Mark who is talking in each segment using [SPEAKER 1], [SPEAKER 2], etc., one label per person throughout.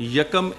[SPEAKER 1] 1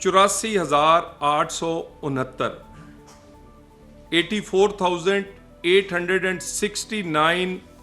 [SPEAKER 1] 84,869 84,869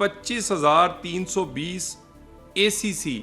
[SPEAKER 1] 25,320 ACC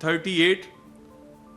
[SPEAKER 1] 38,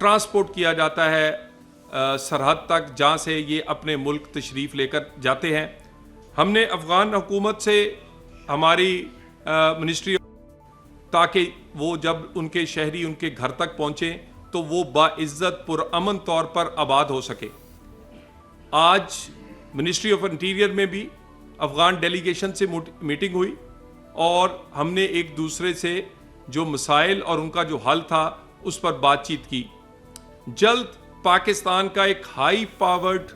[SPEAKER 1] transport کیا جاتا ہے سرحد تک جہاں سے یہ اپنے ملک تشریف لے کر جاتے ہیں. ہم نے افغان حکومت سے ہماری منسٹری تاکہ وہ جب ان کے شہری ان کے گھر تک پہنچیں تو وہ باعزت پرامن طور پر آباد ہو سکے. آج منسٹری آف انٹیریئر میں بھی افغان ڈیلیگیشن سے میٹنگ ہوئی اور ہم نے ایک دوسرے سے جو مسائل اور ان کا جو حل تھا اس پر بات چیت کی. جلد پاکستان کا ایک ہائی پاورڈ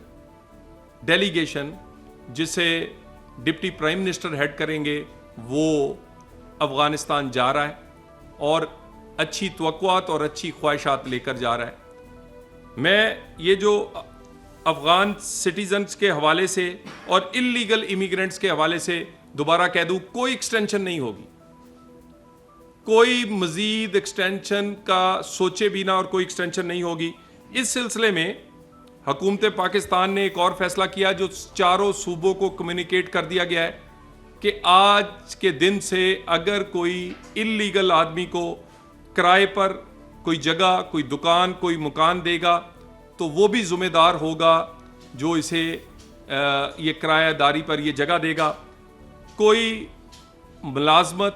[SPEAKER 1] ڈیلیگیشن جسے ڈپٹی پرائم منسٹر ہیڈ کریں گے وہ افغانستان جا رہا ہے اور اچھی توقعات اور اچھی خواہشات لے کر جا رہا ہے. میں یہ جو افغان سٹیزنز کے حوالے سے اور انلیگل امیگرنٹس کے حوالے سے دوبارہ کہہ دوں, کوئی ایکسٹینشن نہیں ہوگی, کوئی مزید ایکسٹینشن کا سوچے بھی نہ اور کوئی ایکسٹینشن نہیں ہوگی. اس سلسلے میں حکومت پاکستان نے ایک اور فیصلہ کیا جو چاروں صوبوں کو کمیونیکیٹ کر دیا گیا ہے کہ آج کے دن سے اگر کوئی انلیگل آدمی کو کرائے پر کوئی جگہ, کوئی دکان, کوئی مکان دے گا تو وہ بھی ذمہ دار ہوگا جو اسے یہ کرایہ داری پر یہ جگہ دے گا. کوئی ملازمت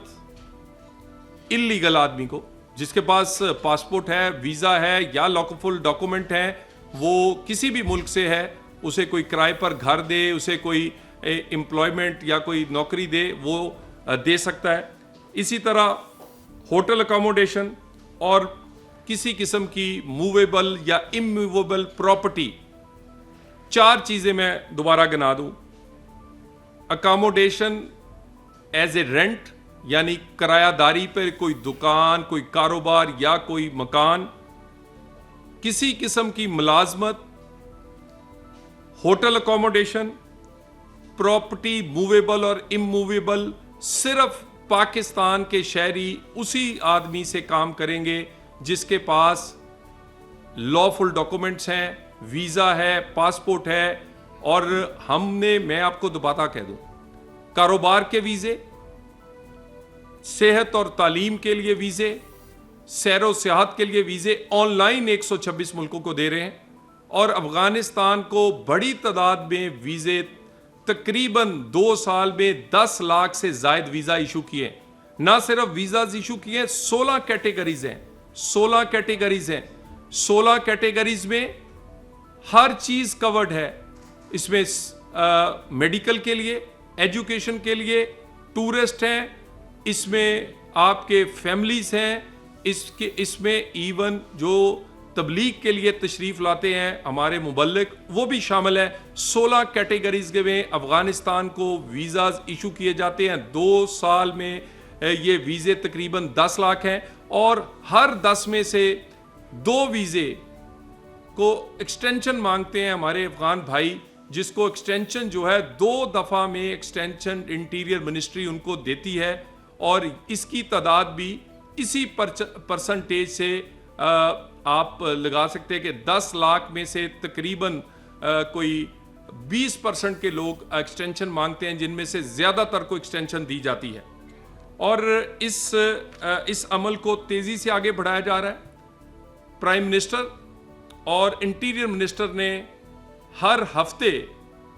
[SPEAKER 1] انلیگل آدمی کو جس کے پاس پاسپورٹ ہے, ویزا ہے یا لاکفل ڈاکومنٹ ہے, وہ کسی بھی ملک سے ہے, اسے کوئی کرائے پر گھر دے, اسے کوئی امپلائمنٹ یا کوئی نوکری دے, وہ دے سکتا ہے. اسی طرح ہوٹل اکاموڈیشن اور کسی قسم کی موویبل یا اموویبل پراپرٹی, 4 چیزیں میں دوبارہ گنا دوں. اکاموڈیشن ایز اے رینٹ یعنی کرایہ داری پر کوئی دکان, کوئی کاروبار یا کوئی مکان, کسی قسم کی ملازمت, ہوٹل اکاموڈیشن, پراپرٹی موویبل اور اموویبل صرف پاکستان کے شہری اسی آدمی سے کام کریں گے جس کے پاس لافل ڈاکومنٹس ہیں, ویزا ہے, پاسپورٹ ہے. اور میں آپ کو دوبارہ کہہ دوں, کاروبار کے ویزے, صحت اور تعلیم کے لیے ویزے, سیر و سیاحت کے لیے ویزے آن لائن 126 ملکوں کو دے رہے ہیں. اور افغانستان کو بڑی تعداد میں ویزے, تقریباً 2 سال میں 10 لاکھ سے زائد ویزا ایشو کیے. نہ صرف ویزاز ایشو کیے, 16 کیٹیگریز ہیں, 16 کیٹیگریز ہیں. 16 کیٹیگریز میں ہر چیز کورڈ ہے. اس میں میڈیکل کے لیے, ایجوکیشن کے لیے, ٹورسٹ ہیں, اس میں آپ کے فیملیز ہیں, اس میں ایون جو تبلیغ کے لیے تشریف لاتے ہیں ہمارے مبلغ وہ بھی شامل ہے. 16 کیٹیگریز کے میں افغانستان کو ویزاز ایشو کیے جاتے ہیں. 2 سال میں یہ ویزے تقریباً 10 لاکھ ہیں اور ہر 10 میں سے 2 ویزے کو ایکسٹینشن مانگتے ہیں ہمارے افغان بھائی, جس کو ایکسٹینشن جو ہے 2 دفعہ میں ایکسٹینشن انٹیریئر منسٹری ان کو دیتی ہے. اور اس کی تعداد بھی اسی پرسنٹیج سے آپ لگا سکتے ہیں کہ 10 لاکھ میں سے تقریباً کوئی 20% کے لوگ ایکسٹینشن مانگتے ہیں, جن میں سے زیادہ تر کو ایکسٹینشن دی جاتی ہے. اور اس عمل کو تیزی سے آگے بڑھایا جا رہا ہے. پرائم منسٹر اور انٹیریئر منسٹر نے ہر ہفتے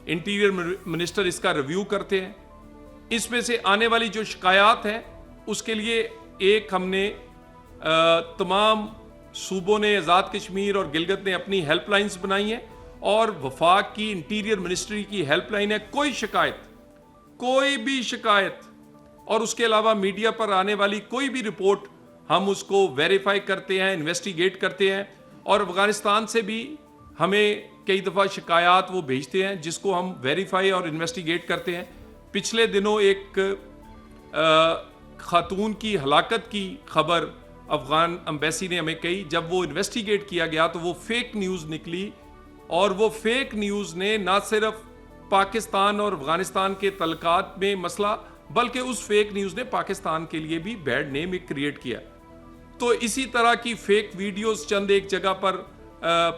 [SPEAKER 1] انٹیریئر منسٹر اس کا ریویو کرتے ہیں. اس میں سے آنے والی جو شکایات ہیں اس کے لیے ایک ہم نے تمام صوبوں نے, آزاد کشمیر اور گلگت نے اپنی ہیلپ لائنز بنائی ہیں اور وفاق کی انٹیریئر منسٹری کی ہیلپ لائن ہے. کوئی بھی شکایت اور اس کے علاوہ میڈیا پر آنے والی کوئی بھی رپورٹ ہم اس کو ویریفائی کرتے ہیں, انویسٹیگیٹ کرتے ہیں. اور افغانستان سے بھی ہمیں کئی دفعہ شکایات وہ بھیجتے ہیں جس کو ہم ویریفائی اور انویسٹیگیٹ کرتے ہیں. پچھلے دنوں ایک خاتون کی ہلاکت کی خبر افغان امبیسی نے ہمیں کہی. جب وہ انویسٹیگیٹ کیا گیا تو وہ فیک نیوز نکلی اور وہ فیک نیوز نے نہ صرف پاکستان اور افغانستان کے تعلقات میں مسئلہ بلکہ اس فیک نیوز نے پاکستان کے لیے بھی بیڈ نیم کریٹ کیا. تو اسی طرح کی فیک ویڈیوز چند ایک جگہ پر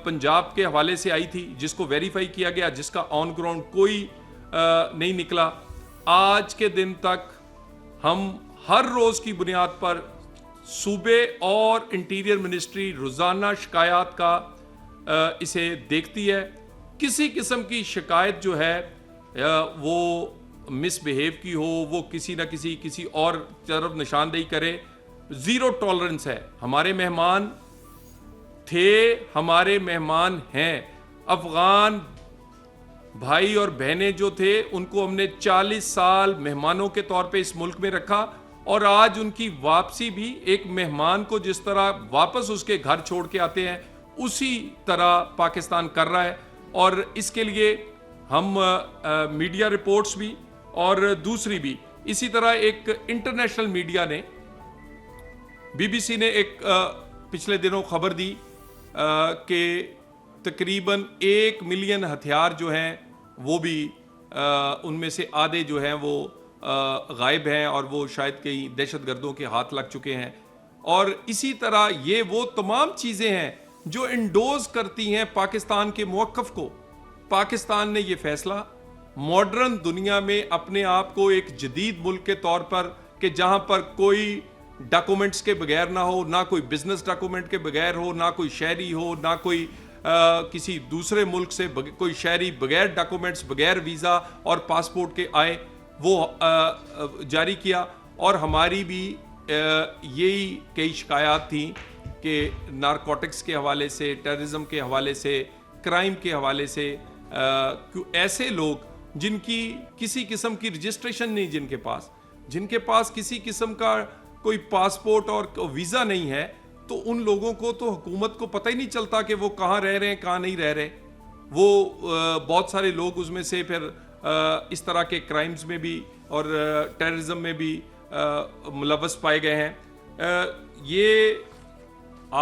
[SPEAKER 1] پنجاب کے حوالے سے آئی تھی جس کو ویریفائی کیا گیا, جس کا آن گراؤنڈ کوئی نہیں نکلا. آج کے دن تک ہم ہر روز کی بنیاد پر صوبے اور انٹیریئر منسٹری روزانہ شکایات کا اسے دیکھتی ہے. کسی قسم کی شکایت جو ہے وہ مس بہیو کی ہو, وہ کسی نہ کسی اور طرف نشاندہی کرے, زیرو ٹالرنس ہے. ہمارے مہمان تھے, ہمارے مہمان ہیں. افغان بھائی اور بہنیں جو تھے ان کو ہم نے 40 سال مہمانوں کے طور پہ اس ملک میں رکھا, اور آج ان کی واپسی بھی ایک مہمان کو جس طرح واپس اس کے گھر چھوڑ کے آتے ہیں اسی طرح پاکستان کر رہا ہے. اور اس کے لیے ہم میڈیا رپورٹس بھی اور دوسری بھی, اسی طرح ایک انٹرنیشنل میڈیا نے, بی بی سی نے ایک پچھلے دنوں خبر دی کہ تقریباً 1 ملین ہتھیار جو ہیں وہ بھی ان میں سے آدھے جو ہیں وہ غائب ہیں, اور وہ شاید کئی دہشت گردوں کے ہاتھ لگ چکے ہیں. اور اسی طرح یہ وہ تمام چیزیں ہیں جو انڈوز کرتی ہیں پاکستان کے موقف کو. پاکستان نے یہ فیصلہ ماڈرن دنیا میں اپنے آپ کو ایک جدید ملک کے طور پر, کہ جہاں پر کوئی ڈاکومنٹس کے بغیر نہ ہو, نہ کوئی بزنس ڈاکومنٹ کے بغیر ہو, نہ کوئی شہری ہو, نہ کوئی کسی دوسرے ملک سے کوئی شہری بغیر ڈاکومنٹس, بغیر ویزا اور پاسپورٹ کے آئے, وہ جاری کیا. اور ہماری بھی یہی کئی شکایات تھیں کہ نارکوٹکس کے حوالے سے, ٹیررزم کے حوالے سے, کرائم کے حوالے سے, ایسے لوگ جن کی کسی قسم کی رجسٹریشن نہیں, جن کے پاس کسی قسم کا کوئی پاسپورٹ اور ویزا نہیں ہے, تو ان لوگوں کو تو حکومت کو پتہ ہی نہیں چلتا کہ وہ کہاں رہ رہے ہیں, کہاں نہیں رہ رہے. وہ بہت سارے لوگ اس میں سے پھر اس طرح کے کرائمز میں بھی اور ٹیررزم میں بھی ملوث پائے گئے ہیں. یہ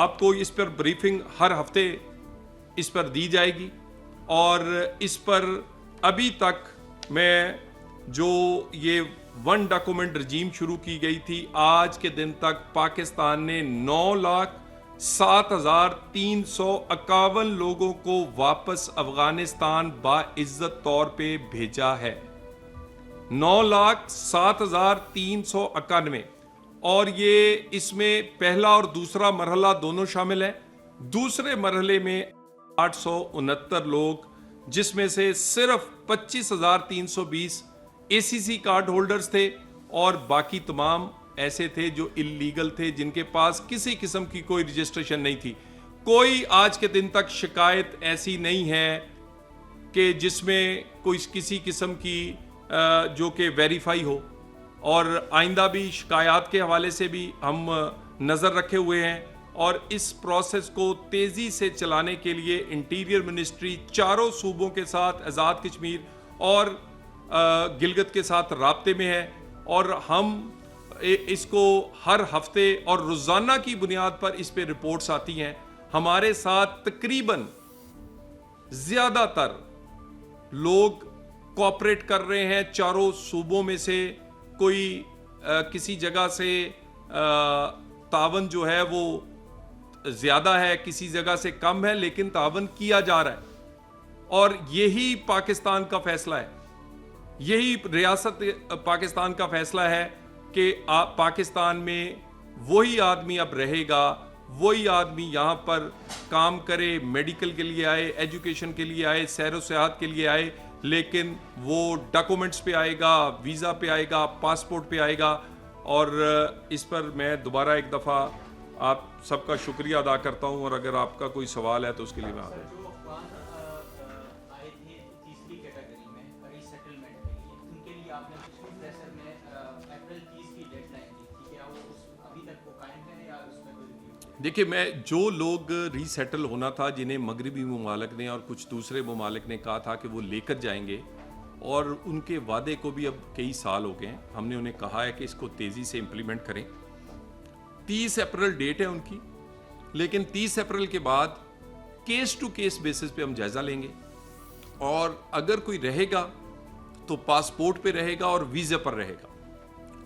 [SPEAKER 1] آپ کو اس پر بریفنگ ہر ہفتے اس پر دی جائے گی, اور اس پر ابھی تک میں جو یہ 1 ڈاکومنٹ رجیم شروع کی گئی تھی, آج کے دن تک پاکستان نے 9,07,351 لوگوں کو واپس افغانستان باعزت طور پہ بھیجا ہے. 9,07,391, اور یہ اس میں پہلا اور دوسرا مرحلہ دونوں شامل ہیں. دوسرے مرحلے میں 869 لوگ, جس میں سے صرف 25,320 اے سی سی کارڈ ہولڈرز تھے, اور باقی تمام ایسے تھے جو اللیگل تھے, جن کے پاس کسی قسم کی کوئی رجسٹریشن نہیں تھی. کوئی آج کے دن تک شکایت ایسی نہیں ہے کہ جس میں کوئی کسی قسم کی جو کہ ویریفائی ہو, اور آئندہ بھی شکایات کے حوالے سے بھی ہم نظر رکھے ہوئے ہیں. اور اس پروسیس کو تیزی سے چلانے کے لیے انٹیریئر منسٹری چاروں صوبوں کے ساتھ, آزاد کشمیر اور گلگت کے ساتھ رابطے میں ہے, اور ہم اس کو ہر ہفتے اور روزانہ کی بنیاد پر اس پہ رپورٹس آتی ہیں. ہمارے ساتھ تقریباً زیادہ تر لوگ کوآپریٹ کر رہے ہیں چاروں صوبوں میں سے. کوئی کسی جگہ سے تعاون جو ہے وہ زیادہ ہے, کسی جگہ سے کم ہے, لیکن تعاون کیا جا رہا ہے. اور یہی پاکستان کا فیصلہ ہے, یہی ریاست پاکستان کا فیصلہ ہے کہ پاکستان میں وہی آدمی اب رہے گا, وہی آدمی یہاں پر کام کرے, میڈیکل کے لیے آئے, ایجوکیشن کے لیے آئے, سیر و سیاحت کے لیے آئے, لیکن وہ ڈاکومنٹس پہ آئے گا, ویزا پہ آئے گا, پاسپورٹ پہ آئے گا. اور اس پر میں دوبارہ ایک دفعہ آپ سب کا شکریہ ادا کرتا ہوں, اور اگر آپ کا کوئی سوال ہے تو اس کے لیے میں آپ
[SPEAKER 2] جو افغان آئے تھے تیسری کیٹیگری میں ری سیٹلمنٹ کے لیے, ان کے لیے آپ نے پچھلی پریسر میں اپریل 30 کی ڈیڈ لائن دی تھی, کیا وہ ابھی تک وہ قائم ہے یا اس میں کوئی ریویو؟
[SPEAKER 1] دیکھیے, میں جو لوگ ری سیٹل ہونا تھا, جنہیں مغربی ممالک نے اور کچھ دوسرے ممالک نے کہا تھا کہ وہ لے کر جائیں گے, اور ان کے وعدے کو بھی اب کئی سال ہو گئے ہیں, ہم نے انہیں کہا ہے کہ اس کو تیزی سے امپلیمنٹ کریں. 30 اپریل ڈیٹ ہے ان کی, لیکن 30 اپریل کے بعد کیس ٹو کیس بیسس پہ ہم جائزہ لیں گے, اور اگر کوئی رہے گا تو پاسپورٹ پہ رہے گا اور ویزے پر رہے گا.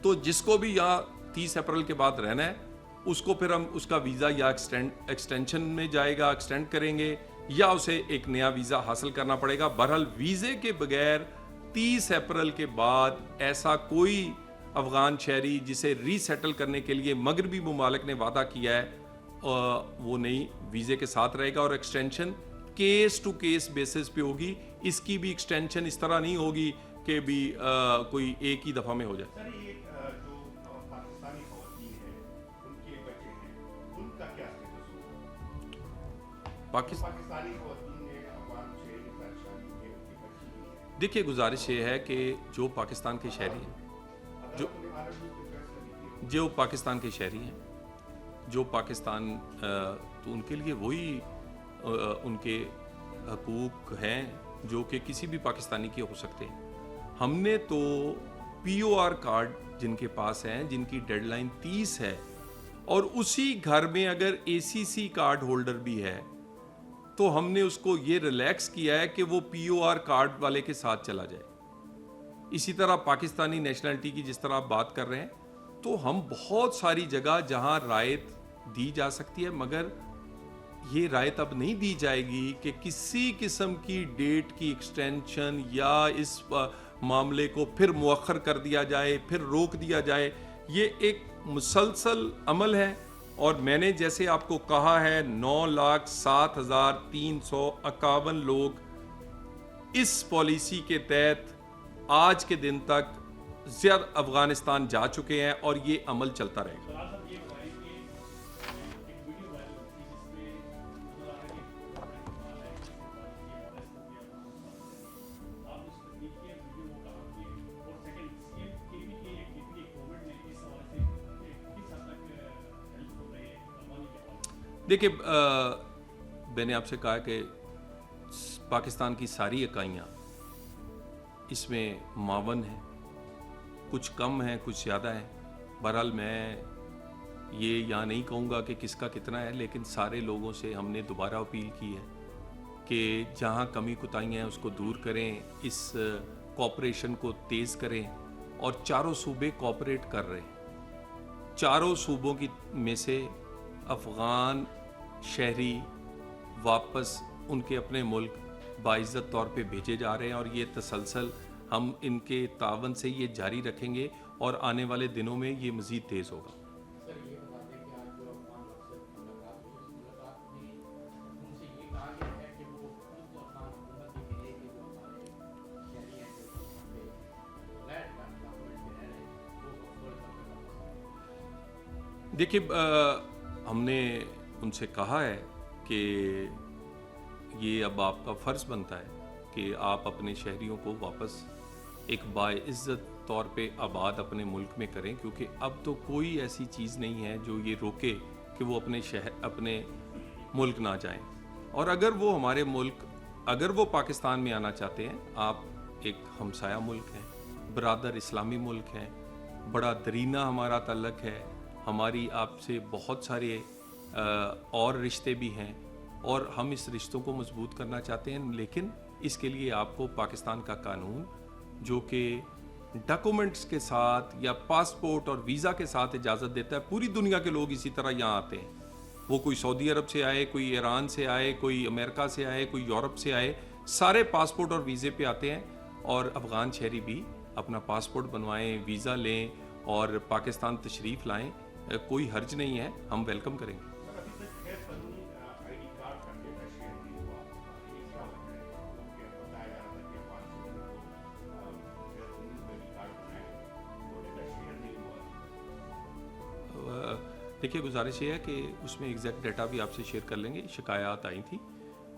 [SPEAKER 1] تو جس کو بھی یہاں 30 اپریل کے بعد رہنا ہے, اس کو پھر ہم اس کا ویزا یا ایکسٹینشن میں جائے گا, ایکسٹینڈ کریں گے, یا اسے ایک نیا ویزا حاصل کرنا پڑے گا. بہرحال ویزے کے بغیر 30 اپریل کے بعد ایسا کوئی افغان شہری جسے ری سیٹل کرنے کے لیے مغربی ممالک نے وعدہ کیا ہے وہ نئی ویزے کے ساتھ رہے گا، اور extension case to case basis پہ ہوگی. اس کی بھی ایکسٹینشن اس طرح نہیں ہوگی کہ بھی کوئی ایک ہی دفعہ میں ہو جائے.
[SPEAKER 3] سر یہ جو پاکستانی خواتین ہیں ان کے بچے ہیں ان کا کیا اسٹیٹس ہوگا؟ پاکستانی خواتین نے افغان شہری کے ساتھ شادی کی ان کی بچی بھی ہے.
[SPEAKER 1] دیکھیے گزارش یہ ہے کہ جو پاکستان کے شہری ہیں، جو پاکستان کے شہری ہیں، جو پاکستان تو ان کے لیے وہی ان کے حقوق ہیں جو کہ کسی بھی پاکستانی کے ہو سکتے ہیں. ہم نے تو پی او آر کارڈ جن کے پاس ہیں، جن کی ڈیڈ لائن 30 ہے، اور اسی گھر میں اگر اے سی سی کارڈ ہولڈر بھی ہے تو ہم نے اس کو یہ ریلیکس کیا ہے کہ وہ پی او آر کارڈ والے کے ساتھ چلا جائے. اسی طرح پاکستانی نیشنلٹی کی جس طرح آپ بات کر رہے ہیں، تو ہم بہت ساری جگہ جہاں رعایت دی جا سکتی ہے، مگر یہ رعایت اب نہیں دی جائے گی کہ کسی قسم کی ڈیٹ کی ایکسٹینشن یا اس معاملے کو پھر مؤخر کر دیا جائے، پھر روک دیا جائے. یہ ایک مسلسل عمل ہے، اور میں نے جیسے آپ کو کہا ہے 9,07,351 لوگ اس پالیسی کے تحت آج کے دن تک زیادہ افغانستان جا چکے ہیں، اور یہ عمل چلتا رہے گا. دیکھیے میں نے آپ سے کہا کہ پاکستان کی ساری اکائیاں اس میں معاون ہیں، کچھ کم ہیں کچھ زیادہ ہیں. بہرحال میں یہ یہاں نہیں کہوں گا کہ کس کا کتنا ہے، لیکن سارے لوگوں سے ہم نے دوبارہ اپیل کی ہے کہ جہاں کمی کوتاہیاں ہیں اس کو دور کریں، اس کوآپریشن کو تیز کریں. اور چاروں صوبے کوآپریٹ کر رہے ہیں. چاروں صوبوں کی میں سے افغان شہری واپس ان کے اپنے ملک باعزت طور پہ بھیجے جا رہے ہیں، اور یہ تسلسل ہم ان کے تعاون سے یہ جاری رکھیں گے، اور آنے والے دنوں میں یہ مزید تیز ہوگا.
[SPEAKER 2] سر یہ بتا دیں کہ آج جو افغان لوگ سے ملاقات ہوئی، اس ملاقات میں ان سے یہ کہا گیا ہے کہ وہ خود افغان حکومت کے لیے کہ جو ہمارے شہری ہیں جو وہاں پہ غیر ڈاکومنٹ پہ رہ رہے ہیں وہ فوراً واپس.
[SPEAKER 1] دیکھیے ہم نے ان سے کہا ہے کہ یہ اب آپ کا فرض بنتا ہے کہ آپ اپنے شہریوں کو واپس ایک باعزت طور پہ آباد اپنے ملک میں کریں، کیونکہ اب تو کوئی ایسی چیز نہیں ہے جو یہ روکے کہ وہ اپنے ملک نہ جائیں. اور اگر وہ ہمارے ملک، اگر وہ پاکستان میں آنا چاہتے ہیں، آپ ایک ہمسایہ ملک ہیں، برادر اسلامی ملک ہیں، بڑا درینہ ہمارا تعلق ہے، ہماری آپ سے بہت سارے اور رشتے بھی ہیں، اور ہم اس رشتوں کو مضبوط کرنا چاہتے ہیں. لیکن اس کے لیے آپ کو پاکستان کا قانون جو کہ ڈاکومنٹس کے ساتھ یا پاسپورٹ اور ویزا کے ساتھ اجازت دیتا ہے، پوری دنیا کے لوگ اسی طرح یہاں آتے ہیں، وہ کوئی سعودی عرب سے آئے، کوئی ایران سے آئے، کوئی امریکہ سے آئے، کوئی یورپ سے آئے، سارے پاسپورٹ اور ویزے پہ آتے ہیں. اور افغان شہری بھی اپنا پاسپورٹ بنوائیں، ویزا لیں اور پاکستان تشریف لائیں، کوئی حرج نہیں ہے، ہم ویلکم کریں گے.
[SPEAKER 3] سر ابھی تک غیر قانونی آئی ڈی کارڈ کا ڈیٹا شیئر نہیں ہوا، یہ کیا وجہ ہے؟ کیونکہ بتایا جا رہا تھا کہ 500 لوگوں کو غیر قانونی آئی ڈی کارڈ بنائے، وہ ڈیٹا شیئر نہیں ہوا.
[SPEAKER 1] دیکھیے گزارش یہ ہے کہ اس میں ایگزیکٹ ڈیٹا بھی آپ سے شیئر کر لیں گے. شکایات آئی تھیں،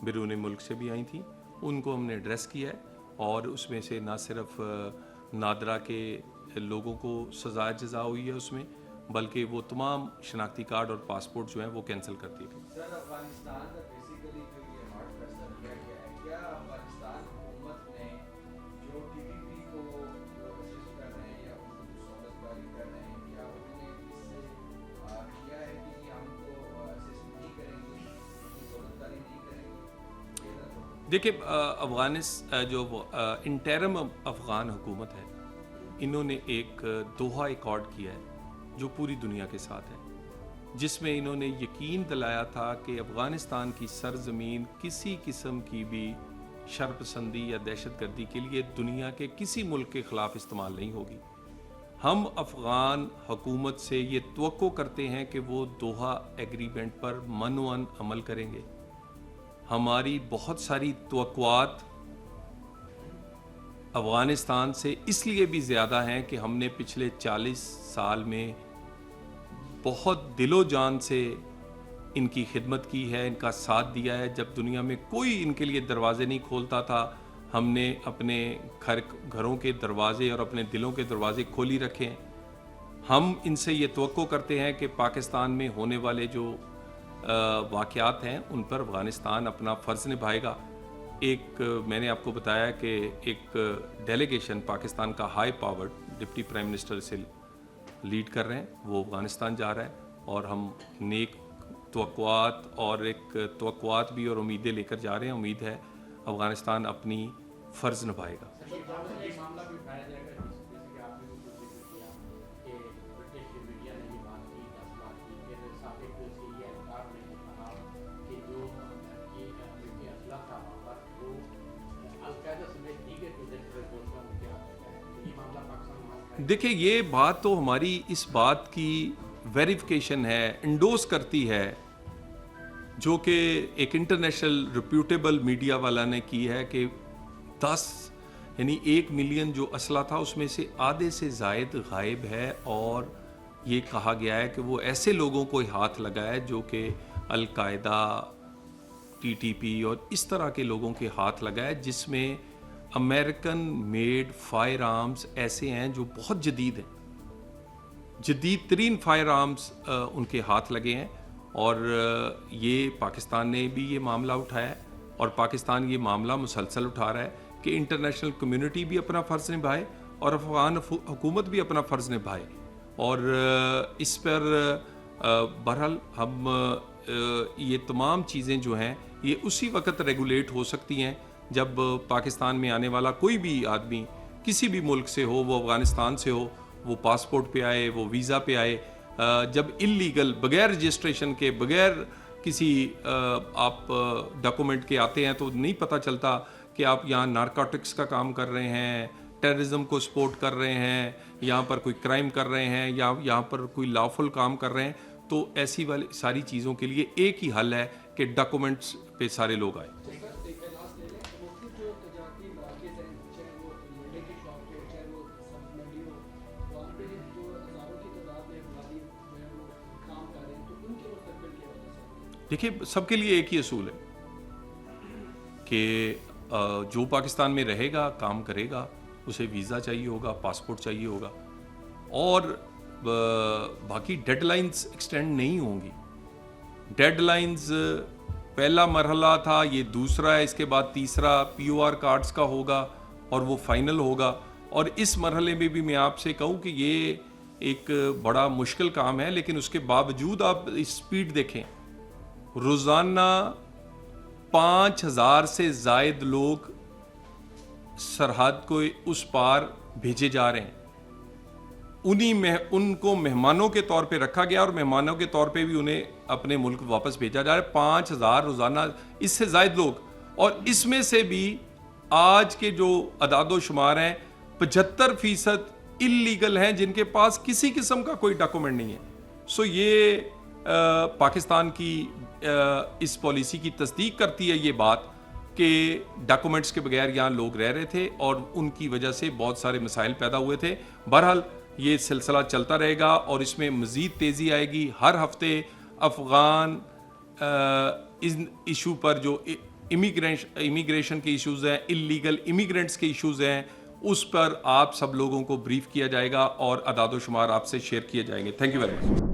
[SPEAKER 1] بیرون ملک سے بھی آئی تھیں، ان کو ہم نے ایڈریس کیا ہے، اور اس میں سے نہ صرف نادرا کے لوگوں کو سزا جزا ہوئی ہے اس میں، بلکہ وہ تمام شناختی کارڈ اور پاسپورٹ جو ہیں وہ کینسل کر دیے گئے.
[SPEAKER 4] سر افغانستان کا بیسیکلی جو یہ ہارڈ فیصلہ لیا گیا ہے، کیا افغانستان حکومت نے جو ٹی پی پی کو جو اسسٹ کر رہے ہیں یا ان کو جو سہولت کاری کر رہے ہیں، کیا انہوں نے اس سے کیا ہے کہ یہ ہم کو اسسٹ نہیں کریں گے، سہولت کاری نہیں کریں گے؟
[SPEAKER 1] دیکھیے جو انٹرم افغان حکومت ہے، انہوں نے ایک دوحہ ایکارڈ کیا ہے جو پوری دنیا کے ساتھ ہے، جس میں انہوں نے یقین دلایا تھا کہ افغانستان کی سرزمین کسی قسم کی بھی شر پسندی یا دہشت گردی کے لیے دنیا کے کسی ملک کے خلاف استعمال نہیں ہوگی. ہم افغان حکومت سے یہ توقع کرتے ہیں کہ وہ دوحہ ایگریمنٹ پر منوعاً عمل کریں گے. ہماری بہت ساری توقعات افغانستان سے اس لیے بھی زیادہ ہیں کہ ہم نے پچھلے 40 سال میں بہت دل و جان سے ان کی خدمت کی ہے, ان کا ساتھ دیا ہے. جب دنیا میں کوئی ان کے لیے دروازے نہیں کھولتا تھا, ہم نے اپنے گھروں کے دروازے اور اپنے دلوں کے دروازے کھولی رکھے ہیں. ہم ان سے یہ توقع کرتے ہیں کہ پاکستان میں ہونے والے جو واقعات ہیں ان پر افغانستان اپنا فرض نبھائے گا. میں نے آپ کو بتایا کہ ایک ڈیلیگیشن پاکستان کا high powered deputy prime minister سے لیڈ کر رہے ہیں, وہ افغانستان جا رہا ہے, اور ہم نیک توقعات بھی اور امیدیں لے کر جا رہے ہیں. امید ہے افغانستان اپنی فرض نبھائے گا.
[SPEAKER 2] یہ معاملہ بھی اٹھایا جائے گا جیسے کہ آپ نے بھی ذکر کیا کہ برٹش میڈیا نے یہ بات کی 10 لاکھ کی, پھر سابق سے یہ احکار نے کہا کہ جو امریکی اسلحہ تھا وہاں پر وہ القاعدہ سمیت دیگر ٹیررسٹ کا کیا ہے, یہ معاملہ پاکستان.
[SPEAKER 1] دیکھیں, یہ بات تو ہماری اس بات کی ویریفیکیشن ہے, انڈوس کرتی ہے, جو کہ ایک انٹرنیشنل ریپیوٹیبل میڈیا والا نے کی ہے کہ 1 ملین جو اسلحہ تھا اس میں سے آدھے سے زائد غائب ہے, اور یہ کہا گیا ہے کہ وہ ایسے لوگوں کو ہاتھ لگا ہے جو کہ القاعدہ, TTP اور اس طرح کے لوگوں کے ہاتھ لگا ہے, جس میں امریکن میڈ فائر آرمز ایسے ہیں جو بہت جدید ہیں, جدید ترین فائر آرمز ان کے ہاتھ لگے ہیں. اور یہ پاکستان نے بھی یہ معاملہ اٹھایا ہے, اور پاکستان یہ معاملہ مسلسل اٹھا رہا ہے کہ انٹرنیشنل کمیونٹی بھی اپنا فرض نبھائے اور افغان حکومت بھی اپنا فرض نبھائے. اور اس پر بہرحال ہم یہ تمام چیزیں جو ہیں یہ اسی وقت ریگولیٹ ہو سکتی ہیں جب پاکستان میں آنے والا کوئی بھی آدمی کسی بھی ملک سے ہو, وہ افغانستان سے ہو, وہ پاسپورٹ پہ آئے, وہ ویزا پہ آئے. جب انلیگل, بغیر رجسٹریشن کے, بغیر کسی آپ ڈاکومنٹ کے آتے ہیں تو نہیں پتہ چلتا کہ آپ یہاں نارکوٹکس کا کام کر رہے ہیں, ٹیررزم کو سپورٹ کر رہے ہیں, یہاں پر کوئی کرائم کر رہے ہیں, یا یہاں پر کوئی لافل کام کر رہے ہیں. تو ایسی والی ساری چیزوں کے لیے ایک ہی حل ہے کہ ڈاکومنٹس پہ سارے لوگ آئے. دیکھیے, سب کے لیے ایک ہی اصول ہے کہ جو پاکستان میں رہے گا, کام کرے گا, اسے ویزا چاہیے ہوگا, پاسپورٹ چاہیے ہوگا, اور باقی ڈیڈ لائنز ایکسٹینڈ نہیں ہوں گی. ڈیڈ لائنز پہلا مرحلہ تھا, یہ دوسرا ہے, اس کے بعد تیسرا POR کارڈز کا ہوگا اور وہ فائنل ہوگا. اور اس مرحلے میں بھی میں آپ سے کہوں کہ یہ ایک بڑا مشکل کام ہے, لیکن اس کے باوجود آپ اسپیڈ دیکھیں, روزانہ 5000 سے زائد لوگ سرحد کو اس پار بھیجے جا رہے ہیں. ان کو مہمانوں کے طور پہ رکھا گیا, اور مہمانوں کے طور پہ بھی انہیں اپنے ملک واپس بھیجا جا رہا ہے. 5000 روزانہ, اس سے زائد لوگ. اور اس میں سے بھی آج کے جو اعداد و شمار ہیں 75% انلیگل ہیں, جن کے پاس کسی قسم کا کوئی ڈاکومنٹ نہیں ہے. سو یہ پاکستان کی اس پالیسی کی تصدیق کرتی ہے یہ بات کہ ڈاکومنٹس کے بغیر یہاں لوگ رہ رہے تھے, اور ان کی وجہ سے بہت سارے مسائل پیدا ہوئے تھے. بہرحال یہ سلسلہ چلتا رہے گا, اور اس میں مزید تیزی آئے گی. ہر ہفتے افغان ایشو پر جو امیگریشن کے ایشوز ہیں, انلیگل امیگرینٹس کے ایشوز ہیں, اس پر آپ سب لوگوں کو بریف کیا جائے گا اور اعداد و شمار آپ سے شیئر کیے جائیں گے. Thank you very much.